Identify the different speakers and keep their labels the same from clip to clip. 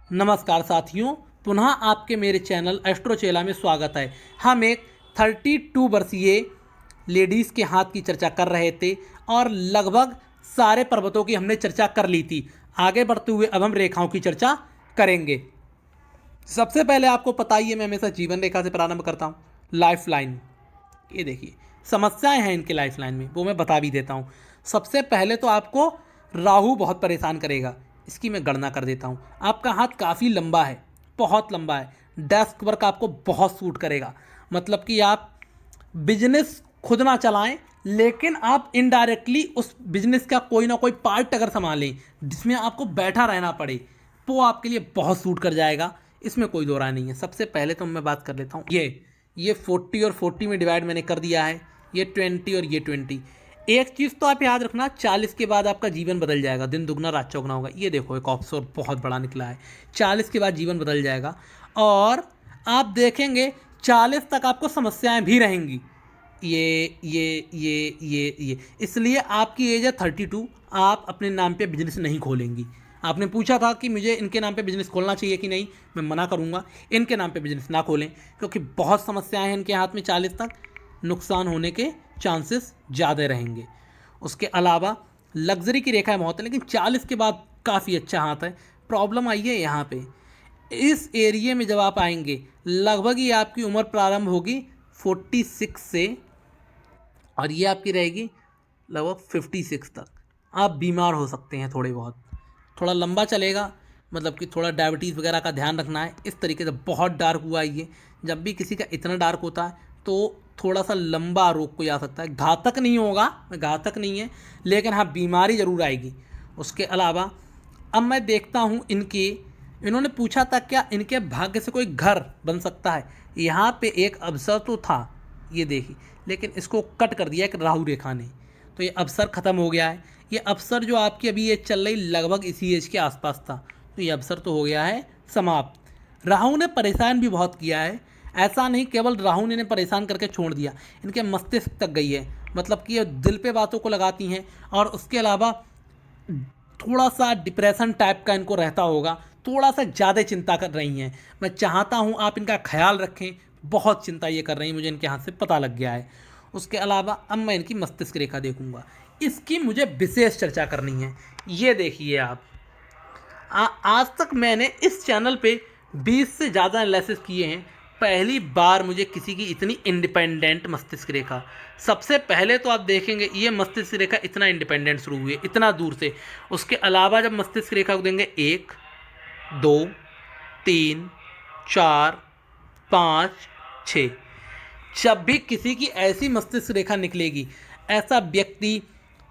Speaker 1: नमस्कार साथियों, पुनः आपके मेरे चैनल एस्ट्रो चेला में स्वागत है। हम एक 32 वर्षीय लेडीज़ के हाथ की चर्चा कर रहे थे और लगभग सारे पर्वतों की हमने चर्चा कर ली थी। आगे बढ़ते हुए अब हम रेखाओं की चर्चा करेंगे। सबसे पहले आपको पता ही है, मैं हमेशा जीवन रेखा से प्रारंभ करता हूँ। लाइफ लाइन, ये देखिए समस्याएं हैं इनके लाइफ लाइन में, वो मैं बता भी देता हूँ। सबसे पहले तो आपको राहु बहुत परेशान करेगा। इसकी मैं गणना कर देता हूँ। आपका हाथ काफ़ी लंबा है, बहुत लंबा है। डेस्क वर्क आपको बहुत सूट करेगा। मतलब कि आप बिजनेस खुद ना चलाएं, लेकिन आप इनडायरेक्टली उस बिजनेस का कोई ना कोई पार्ट अगर संभालें जिसमें आपको बैठा रहना पड़े, वो आपके लिए बहुत सूट कर जाएगा। इसमें कोई दो राय नहीं है। सबसे पहले तो मैं बात कर लेता हूँ, ये 40 और 40 में डिवाइड मैंने कर दिया है। ये 20 और ये 20। एक चीज़ तो आप याद रखना, 40 के बाद आपका जीवन बदल जाएगा, दिन दुगना रात चौगुना होगा। ये देखो एक ऑप्शन बहुत बड़ा निकला है। 40 के बाद जीवन बदल जाएगा और आप देखेंगे 40 तक आपको समस्याएं भी रहेंगी। ये इसलिए आपकी एज है 32। आप अपने नाम पे बिजनेस नहीं खोलेंगी। आपने पूछा था कि मुझे इनके नाम पे बिजनेस खोलना चाहिए कि नहीं, मैं मना करूंगा। इनके नाम पे बिजनेस ना खोलें, क्योंकि बहुत समस्याएं हैं इनके हाथ में। 40 तक नुकसान होने के चांसेस ज़्यादा रहेंगे। उसके अलावा लग्जरी की रेखा बहुत है, लेकिन 40 के बाद काफ़ी अच्छा हाथ है। प्रॉब्लम आई है यहाँ पे, इस एरिए में जब आप आएंगे लगभग ही आपकी उम्र प्रारंभ होगी 46 से, और ये आपकी रहेगी लगभग 56 तक। आप बीमार हो सकते हैं थोड़े बहुत। थोड़ा लंबा चलेगा, मतलब कि थोड़ा डायबिटीज़ वगैरह का ध्यान रखना है। इस तरीके से बहुत डार्क हुआ ये, जब भी किसी का इतना डार्क होता है तो थोड़ा सा लंबा रोग कोई आ सकता है। घातक नहीं होगा, घातक नहीं है, लेकिन हाँ बीमारी ज़रूर आएगी। उसके अलावा अब मैं देखता हूँ इन्होंने पूछा था क्या इनके भाग्य से कोई घर बन सकता है। यहाँ पे एक अवसर तो था, ये देखिए, लेकिन इसको कट कर दिया एक राहु रेखा ने, तो ये अवसर ख़त्म हो गया है। ये अवसर जो आपकी अभी ये चल रही लगभग इसी एज के आसपास था, तो ये अवसर तो हो गया है समाप्त। राहु ने परेशान भी बहुत किया है। ऐसा नहीं केवल राहु ने इन्हें परेशान करके छोड़ दिया, इनके मस्तिष्क तक गई है। मतलब कि ये दिल पे बातों को लगाती हैं, और उसके अलावा थोड़ा सा डिप्रेशन टाइप का इनको रहता होगा। थोड़ा सा ज़्यादा चिंता कर रही हैं। मैं चाहता हूँ आप इनका ख्याल रखें। बहुत चिंता ये कर रही हैं, मुझे इनके हाथ से पता लग गया है। उसके अलावा अब मैं इनकी मस्तिष्क रेखा देखूंगा, इसकी मुझे विशेष चर्चा करनी है। ये देखिए आप, आज तक मैंने इस चैनल पे 20 से ज़्यादा एनालिसिस किए हैं। पहली बार मुझे किसी की इतनी इंडिपेंडेंट मस्तिष्क रेखा। सबसे पहले तो आप देखेंगे ये मस्तिष्क रेखा इतना इंडिपेंडेंट शुरू हुई है, इतना दूर से। उसके अलावा जब मस्तिष्क रेखा को देंगे 1 2 3 4 5 6, जब भी किसी की ऐसी मस्तिष्क रेखा निकलेगी, ऐसा व्यक्ति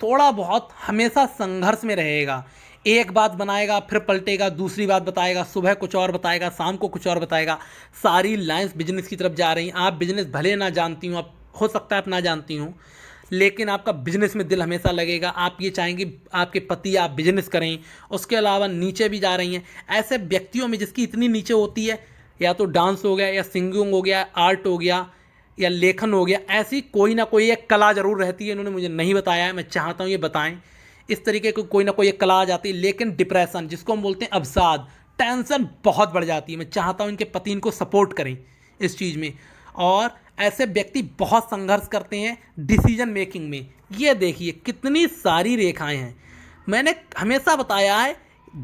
Speaker 1: थोड़ा बहुत हमेशा संघर्ष में रहेगा। एक बात बनाएगा फिर पलटेगा, दूसरी बात बताएगा, सुबह कुछ और बताएगा, शाम को कुछ और बताएगा। सारी लाइंस बिजनेस की तरफ जा रही हैं। आप बिजनेस भले ना जानती हूँ, आप हो सकता है आप ना जानती हूँ, लेकिन आपका बिजनेस में दिल हमेशा लगेगा। आप ये चाहेंगे आपके पति आप बिजनेस करें। उसके अलावा नीचे भी जा रही हैं। ऐसे व्यक्तियों में जिसकी इतनी नीचे होती है, या तो डांस हो गया, या सिंगिंग हो गया, आर्ट हो गया, या लेखन हो गया, ऐसी कोई ना कोई एक कला ज़रूर रहती है। इन्होंने मुझे नहीं बताया है, मैं चाहता हूँ ये बताएं। इस तरीके की कोई ना कोई एक कला आ जाती है। लेकिन डिप्रेशन जिसको हम बोलते हैं अवसाद, टेंशन बहुत बढ़ जाती है। मैं चाहता हूँ इनके पति इनको सपोर्ट करें इस चीज़ में। और ऐसे व्यक्ति बहुत संघर्ष करते हैं डिसीजन मेकिंग में। ये देखिए कितनी सारी रेखाएं हैं। मैंने हमेशा बताया है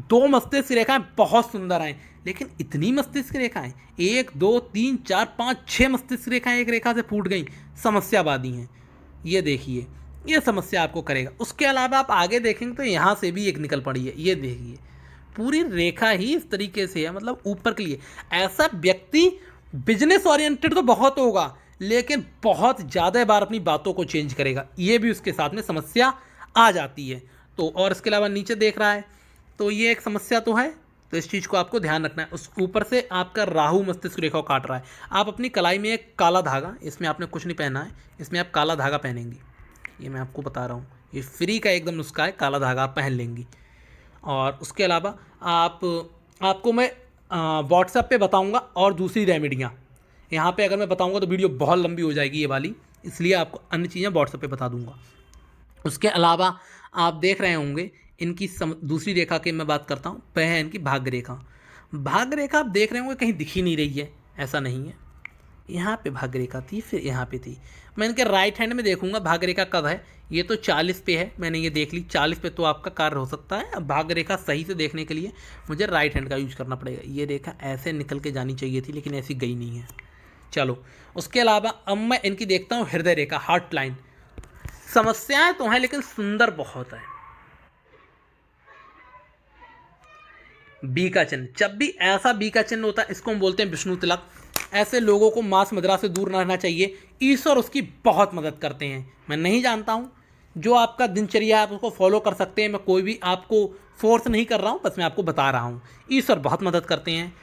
Speaker 1: 2 मस्तिष्क रेखाएं बहुत सुंदर हैं, लेकिन इतनी मस्तिष्क रेखाएं 1 2 3 4 5 6 मस्तिष्क रेखाएं एक रेखा से फूट गई, समस्यावादी हैं। ये देखिए, ये समस्या आपको करेगा। उसके अलावा आप आगे देखेंगे तो यहाँ से भी एक निकल पड़ी है। ये देखिए पूरी रेखा ही इस तरीके से है, मतलब ऊपर के लिए। ऐसा व्यक्ति बिजनेस ओरिएंटेड तो बहुत होगा, लेकिन बहुत ज़्यादा बार अपनी बातों को चेंज करेगा। ये भी उसके साथ में समस्या आ जाती है। तो और इसके अलावा नीचे देख रहा है, तो ये एक समस्या तो है। तो इस चीज़ को आपको ध्यान रखना है। उस ऊपर से आपका राहु मस्तिष्क रेखा को काट रहा है। आप अपनी कलाई में एक काला धागा, इसमें आपने कुछ नहीं पहना है, इसमें आप काला धागा पहनेंगी। ये मैं आपको बता रहा हूँ, ये फ्री का एकदम नुस्खा है। काला धागा आप पहन लेंगी। और उसके अलावा आपको मैं व्हाट्सएप पे बताऊंगा और दूसरी रेमेडियाँ। यहाँ पे अगर मैं बताऊंगा तो वीडियो बहुत लंबी हो जाएगी ये वाली, इसलिए आपको अन्य चीज़ें व्हाट्सएप पे बता दूंगा। उसके अलावा आप देख रहे होंगे इनकी दूसरी रेखा की मैं बात करता हूँ, वह है इनकी भाग्य रेखा। भाग्य रेखा आप देख रहे होंगे कहीं दिख ही नहीं रही है, ऐसा नहीं है। यहाँ पे भाग्य रेखा थी, फिर यहाँ पे थी। मैं इनके राइट हैंड में देखूंगा भाग्य रेखा कब है। ये तो 40 पे है, मैंने ये देख ली 40 पे, तो आपका कार्य हो सकता है। अब भाग्य रेखा सही से देखने के लिए मुझे राइट हैंड का यूज करना पड़ेगा। ये रेखा ऐसे निकल के जानी चाहिए थी, लेकिन ऐसी गई नहीं है। चलो, उसके अलावा अब मैं इनकी देखता हूँ हृदय रेखा, हार्ट लाइन। समस्याएं तो हैं लेकिन सुंदर बहुत है। बी का चिन्ह, जब भी ऐसा बी का चिन्ह होता है इसको हम बोलते हैं विष्णु तिलक। ऐसे लोगों को मांस मदिरा से दूर रहना चाहिए। ईश्वर उसकी बहुत मदद करते हैं। मैं नहीं जानता हूँ, जो आपका दिनचर्या है आप उसको फॉलो कर सकते हैं। मैं कोई भी आपको फोर्स नहीं कर रहा हूँ, बस मैं आपको बता रहा हूँ। ईश्वर बहुत मदद करते हैं,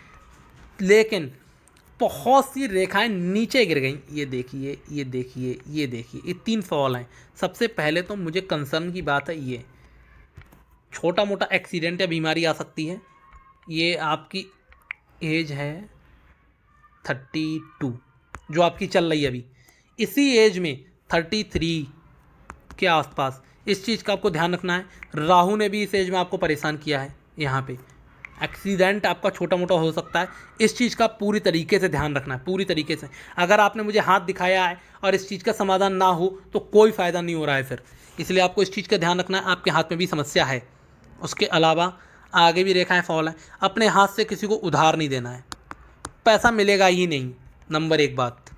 Speaker 1: लेकिन बहुत सी रेखाएं नीचे गिर गई। ये देखिए, ये देखिए, ये देखिए, ये 3 फॉल हैं। सबसे पहले तो मुझे कंसर्न की बात है, ये छोटा मोटा एक्सीडेंट या बीमारी आ सकती है। ये आपकी एज है 32 जो आपकी चल रही है अभी। इसी एज में 33 के आसपास इस चीज़ का आपको ध्यान रखना है। राहु ने भी इस एज में आपको परेशान किया है। यहाँ पे एक्सीडेंट आपका छोटा मोटा हो सकता है। इस चीज़ का पूरी तरीके से ध्यान रखना है, पूरी तरीके से। अगर आपने मुझे हाथ दिखाया है और इस चीज़ का समाधान ना हो तो कोई फ़ायदा नहीं हो रहा है फिर। इसलिए आपको इस चीज़ का ध्यान रखना है। आपके हाथ में भी समस्या है, उसके अलावा आगे भी रेखाएं फॉल है। अपने हाथ से किसी को उधार नहीं देना है, पैसा मिलेगा ही नहीं। नंबर 1 बात,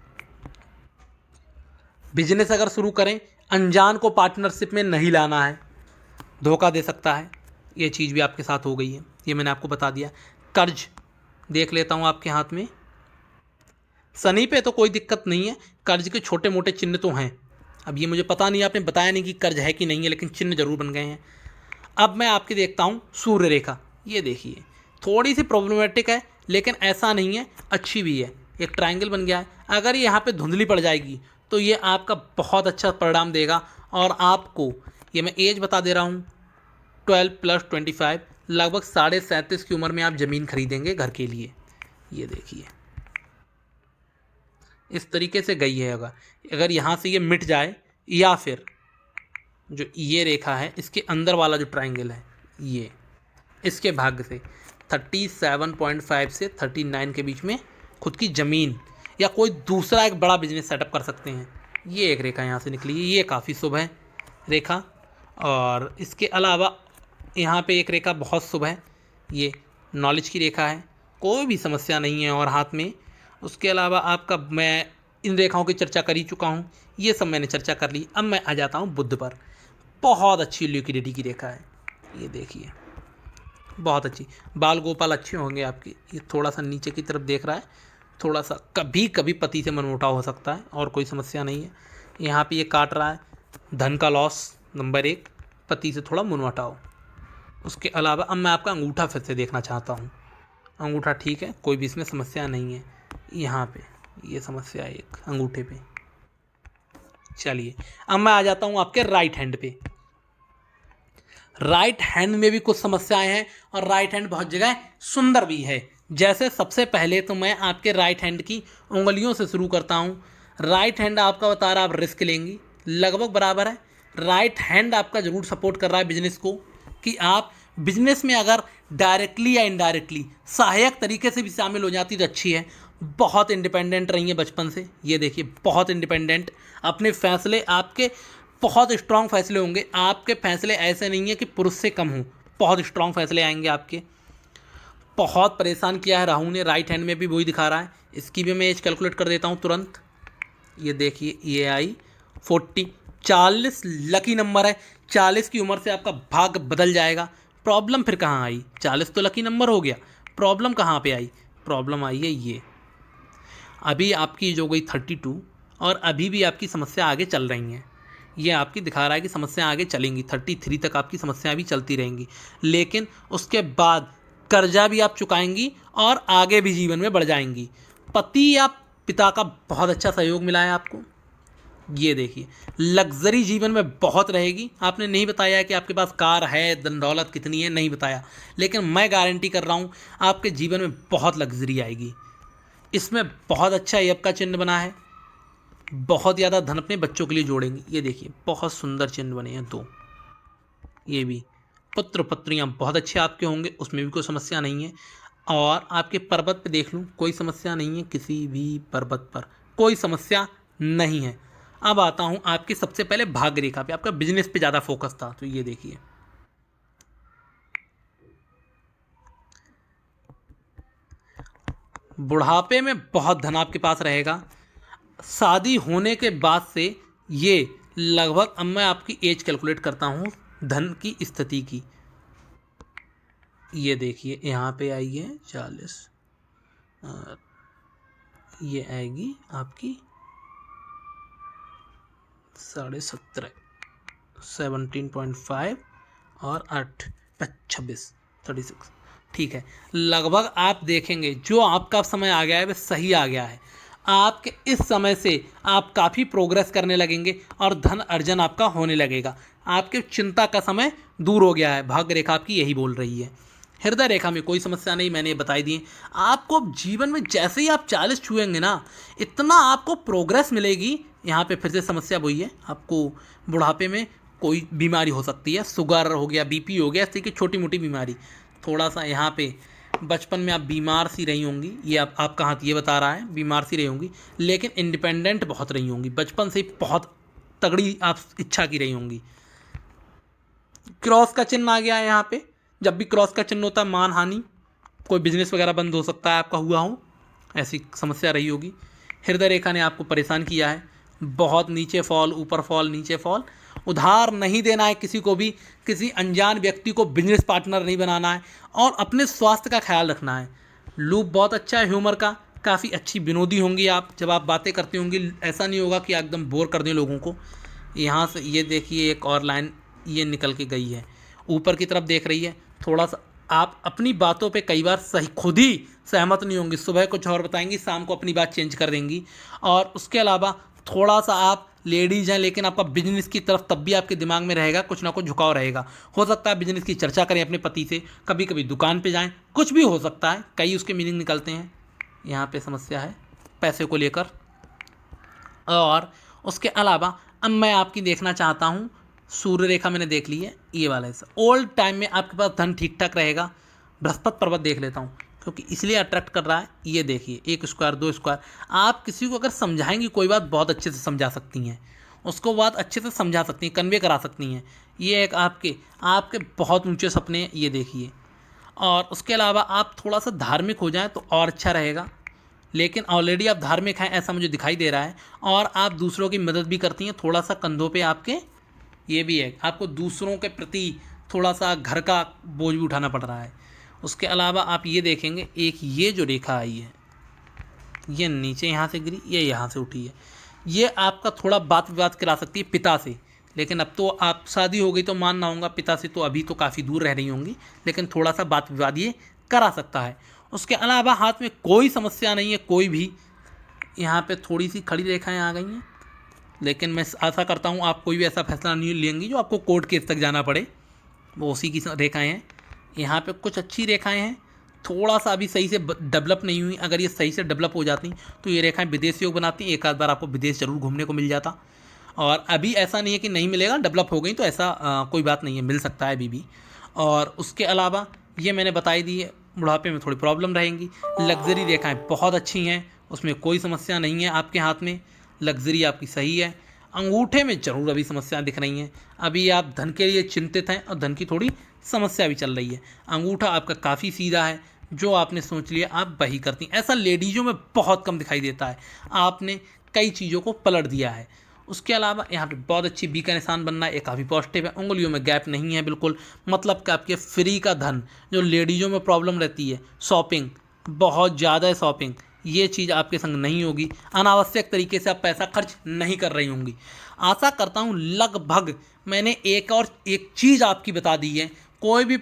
Speaker 1: बिजनेस अगर शुरू करें, अनजान को पार्टनरशिप में नहीं लाना है, धोखा दे सकता है। ये चीज़ भी आपके साथ हो गई है, ये मैंने आपको बता दिया। कर्ज देख लेता हूँ आपके हाथ में। शनि पे तो कोई दिक्कत नहीं है, कर्ज के छोटे मोटे चिन्ह तो हैं। अब ये मुझे पता नहीं, आपने बताया नहीं कि कर्ज है कि नहीं है, लेकिन चिन्ह जरूर बन गए हैं। अब मैं आपकी देखता हूँ सूर्य रेखा। ये देखिए, थोड़ी सी प्रॉब्लमेटिक है, लेकिन ऐसा नहीं है, अच्छी भी है। एक ट्रायंगल बन गया है। अगर ये यहाँ पे धुंधली पड़ जाएगी तो ये आपका बहुत अच्छा परिणाम देगा। और आपको ये मैं एज बता दे रहा हूँ, 12 + 25, लगभग 37.5 की उम्र में आप ज़मीन खरीदेंगे घर के लिए। ये देखिए, इस तरीके से गई है। अगर यहाँ से ये मिट जाए, या फिर जो ये रेखा है इसके अंदर वाला जो ट्रायंगल है, ये इसके भाग्य से 37.5 से 39 के बीच में खुद की ज़मीन या कोई दूसरा एक बड़ा बिजनेस सेटअप कर सकते हैं। ये एक रेखा यहाँ से निकली है, ये काफ़ी शुभ है रेखा। और इसके अलावा यहाँ पे एक रेखा बहुत शुभ है, ये नॉलेज की रेखा है, कोई भी समस्या नहीं है और हाथ में। उसके अलावा आपका, मैं इन रेखाओं की चर्चा कर ही चुका हूँ, ये सब मैंने चर्चा कर ली। अब मैं आ जाता हूँ बुध पर। बहुत अच्छी लिक्विडिटी की रेखा है, ये देखिए, बहुत अच्छी। बाल गोपाल अच्छे होंगे आपके। ये थोड़ा सा नीचे की तरफ देख रहा है, थोड़ा सा कभी कभी पति से मनमुटाव हो सकता है, और कोई समस्या नहीं है। यहाँ पे ये काट रहा है, धन का लॉस नंबर 1, पति से थोड़ा मनमुटाव। उसके अलावा अब मैं आपका अंगूठा फिर से देखना चाहता हूँ। अंगूठा ठीक है, कोई भी इसमें समस्या नहीं है। यहाँ पे ये समस्या है एक अंगूठे पे। चलिए, अब मैं आ जाता हूँ आपके राइट हैंड पे। राइट हैंड में भी कुछ समस्याएं हैं, और राइट हैंड बहुत जगह सुंदर भी है। जैसे सबसे पहले तो मैं आपके राइट हैंड की उंगलियों से शुरू करता हूँ। राइट हैंड आपका बता रहा है आप रिस्क लेंगी, लगभग बराबर है। राइट हैंड आपका ज़रूर सपोर्ट कर रहा है बिजनेस को, कि आप बिजनेस में अगर डायरेक्टली या इनडायरेक्टली सहायक तरीके से भी शामिल हो जाती तो अच्छी है। बहुत इंडिपेंडेंट रही है बचपन से, ये देखिए, बहुत इंडिपेंडेंट। अपने फैसले आपके बहुत स्ट्रांग फैसले होंगे। आपके फैसले ऐसे नहीं है कि पुरुष से कम हों, बहुत स्ट्रांग फैसले आएंगे आपके। बहुत परेशान किया है राहु ने, राइट हैंड में भी वही दिखा रहा है। इसकी भी मैं एज कैलकुलेट कर देता हूँ तुरंत। ये देखिए, ये आई 40, 40 लकी नंबर है। 40 की उम्र से आपका भाग्य बदल जाएगा। प्रॉब्लम फिर कहाँ आई? 40 तो लकी नंबर हो गया, प्रॉब्लम कहाँ पे आई? प्रॉब्लम आई है ये, अभी आपकी जो गई 32, और अभी भी आपकी समस्या आगे चल रही हैं। ये आपकी दिखा रहा है कि समस्या आगे चलेंगी, 33 तक आपकी समस्याएं भी चलती रहेंगी। लेकिन उसके बाद कर्जा भी आप चुकाएंगी और आगे भी जीवन में बढ़ जाएंगी। पति या पिता का बहुत अच्छा सहयोग मिला है आपको। ये देखिए, लग्जरी जीवन में बहुत रहेगी। आपने नहीं बताया कि आपके पास कार है, धन दौलत कितनी है, नहीं बताया, लेकिन मैं गारंटी कर रहा हूँ आपके जीवन में बहुत लग्जरी आएगी। इसमें बहुत अच्छा एप का चिन्ह बना है, बहुत ज़्यादा धन अपने बच्चों के लिए जोड़ेंगे। ये देखिए, बहुत सुंदर चिन्ह बने हैं 2। ये भी पुत्र पत्रियां बहुत अच्छे आपके होंगे, उसमें भी कोई समस्या नहीं है। और आपके पर्वत पे देख लूँ, कोई समस्या नहीं है, किसी भी पर्वत पर कोई समस्या नहीं है। अब आता हूँ आपके सबसे पहले भाग्य रेखा पे, आपका बिजनेस पे ज़्यादा फोकस था, तो ये देखिए बुढ़ापे में बहुत धन आपके पास रहेगा। शादी होने के बाद से ये लगभग, अब मैं आपकी एज कैलकुलेट करता हूँ धन की स्थिति की, ये देखिए यहाँ पे आई है 40, ये आएगी आपकी 17.5, 17.5 और 8, 26, 36, ठीक है। लगभग आप देखेंगे जो आपका समय आ गया है वह सही आ गया है। आपके इस समय से आप काफ़ी प्रोग्रेस करने लगेंगे और धन अर्जन आपका होने लगेगा। आपके चिंता का समय दूर हो गया है, भाग्य रेखा आपकी यही बोल रही है। हृदय रेखा में कोई समस्या नहीं, मैंने ये बताई दी है। आपको जीवन में जैसे ही आप 40 छुएंगे ना, इतना आपको प्रोग्रेस मिलेगी। यहाँ पे फिर से समस्या वही है, आपको बुढ़ापे में कोई बीमारी हो सकती है, शुगर हो गया, बीपी हो गया, इस तरह की छोटी मोटी बीमारी। थोड़ा सा यहाँ पे बचपन में आप बीमार सी रही होंगी, ये आपका हाथ ये बता रहा है, बीमार सी रही होंगी, लेकिन इंडिपेंडेंट बहुत रही होंगी, बचपन से ही बहुत तगड़ी आप इच्छा की रही होंगी। क्रॉस का चिन्ह आ गया है यहाँ पे, जब भी क्रॉस का चिन्ह होता है मान हानि, कोई बिजनेस वगैरह बंद हो सकता है आपका हुआ हो, ऐसी समस्या रही होगी। हृदय रेखा ने आपको परेशान किया है, बहुत नीचे फॉल, ऊपर फॉल, नीचे फॉल। उधार नहीं देना है किसी को भी, किसी अनजान व्यक्ति को बिजनेस पार्टनर नहीं बनाना है, और अपने स्वास्थ्य का ख्याल रखना है। लूप बहुत अच्छा है ह्यूमर का, काफ़ी अच्छी विनोदी होंगी आप, जब आप बातें करती होंगी ऐसा नहीं होगा कि एकदम बोर कर दें लोगों को। यहाँ से ये देखिए एक और लाइन ये निकल के गई है, ऊपर की तरफ देख रही है। थोड़ा सा आप अपनी बातों पे कई बार सही खुद ही सहमत नहीं होंगी, सुबह कुछ और बताएंगी, शाम को अपनी बात चेंज कर देंगी। और उसके अलावा थोड़ा सा आप लेडीज़ हैं, लेकिन आपका बिजनेस की तरफ तब भी आपके दिमाग में रहेगा, कुछ ना कुछ झुकाव रहेगा। हो सकता है बिजनेस की चर्चा करें अपने पति से, कभी कभी दुकान पे जाएं, कुछ भी हो सकता है, कई उसके मीनिंग निकलते हैं। यहाँ पे समस्या है पैसे को लेकर। और उसके अलावा अब मैं आपकी देखना चाहता हूँ, सूर्य रेखा मैंने देख ली है, ये वाला हिस्सा ओल्ड टाइम में आपके पास धन ठीक ठाक रहेगा। बृहस्पति पर्वत देख लेता हूँ क्योंकि इसलिए अट्रैक्ट कर रहा है। ये देखिए 1 स्क्वायर 2 स्क्वायर, आप किसी को अगर समझाएंगी कोई बात बहुत अच्छे से समझा सकती हैं, उसको बात अच्छे से समझा सकती हैं, कन्वे करा सकती हैं। ये एक आपके आपके बहुत ऊंचे सपने हैं, ये देखिए। और उसके अलावा आप थोड़ा सा धार्मिक हो जाएं तो और अच्छा रहेगा, लेकिन ऑलरेडी आप धार्मिक हैं ऐसा मुझे दिखाई दे रहा है। और आप दूसरों की मदद भी करती हैं, थोड़ा सा कंधों पे आपके ये भी है, आपको दूसरों के प्रति थोड़ा सा घर का बोझ भी उठाना पड़ रहा है। उसके अलावा आप ये देखेंगे एक ये जो रेखा आई है, ये नीचे यहाँ से गिरी, ये यहाँ से उठी है, ये आपका थोड़ा बात विवाद करा सकती है पिता से। लेकिन अब तो आप शादी हो गई तो मानना होगा, पिता से तो अभी तो काफ़ी दूर रह रही होंगी, लेकिन थोड़ा सा बात विवाद ये करा सकता है। उसके अलावा हाथ में कोई समस्या नहीं है कोई भी। यहाँ पे थोड़ी सी खड़ी रेखाएं आ गई हैं, लेकिन मैं आशा करता हूँ आप कोई भी ऐसा फैसला नहीं लेंगी जो आपको कोर्ट केस तक जाना पड़े, वो उसी की रेखाएं हैं। यहाँ पे कुछ अच्छी रेखाएं हैं, थोड़ा सा अभी सही से डेवलप नहीं हुई, अगर ये सही से डेवलप हो जाती तो ये रेखाएं विदेश योग बनाती, एक आध बार आपको विदेश जरूर घूमने को मिल जाता। और अभी ऐसा नहीं है कि नहीं मिलेगा, डेवलप हो गई तो ऐसा कोई बात नहीं है, मिल सकता है अभी भी। और उसके अलावा ये मैंने बताई दी है, बुढ़ापे में थोड़ी प्रॉब्लम रहेंगी। लग्जरी रेखाएं बहुत अच्छी हैं, उसमें कोई समस्या नहीं है। आपके हाथ में लग्जरी आपकी सही है। अंगूठे में ज़रूर अभी समस्याएं दिख रही हैं, अभी आप धन के लिए चिंतित हैं और धन की थोड़ी समस्या भी चल रही है। अंगूठा आपका काफ़ी सीधा है, जो आपने सोच लिया आप वही करती हैं, ऐसा लेडीज़ों में बहुत कम दिखाई देता है। आपने कई चीज़ों को पलट दिया है। उसके अलावा यहाँ पे बहुत अच्छी बी का निशान बनना है, ये काफ़ी पॉजिटिव है। उंगलियों में गैप नहीं है बिल्कुल, मतलब कि आपके फ्री का धन, जो लेडीज़ों में प्रॉब्लम रहती है शॉपिंग, बहुत ज़्यादा शॉपिंग, ये चीज़ आपके संग नहीं होगी। अनावश्यक तरीके से आप पैसा खर्च नहीं कर रही होंगी। आशा करता हूँ लगभग मैंने एक चीज़ आपकी बता दी है। कोई भी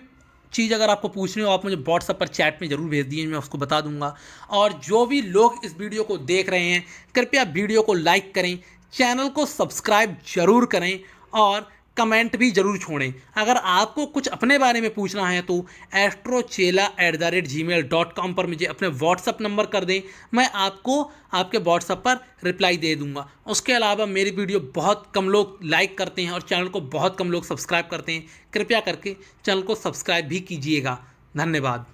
Speaker 1: चीज़ अगर आपको पूछनी हो आप मुझे व्हाट्सएप पर चैट में ज़रूर भेज दीजिए, मैं उसको बता दूंगा। और जो भी लोग इस वीडियो को देख रहे हैं कृपया वीडियो को लाइक करें, चैनल को सब्सक्राइब जरूर करें और कमेंट भी ज़रूर छोड़ें। अगर आपको कुछ अपने बारे में पूछना है तो astrochela@gmail.com पर मुझे अपने व्हाट्सअप नंबर कर दें, मैं आपको आपके व्हाट्सअप पर रिप्लाई दे दूंगा। उसके अलावा मेरी वीडियो बहुत कम लोग लाइक करते हैं और चैनल को बहुत कम लोग सब्सक्राइब करते हैं, कृपया करके चैनल को सब्सक्राइब भी कीजिएगा। धन्यवाद।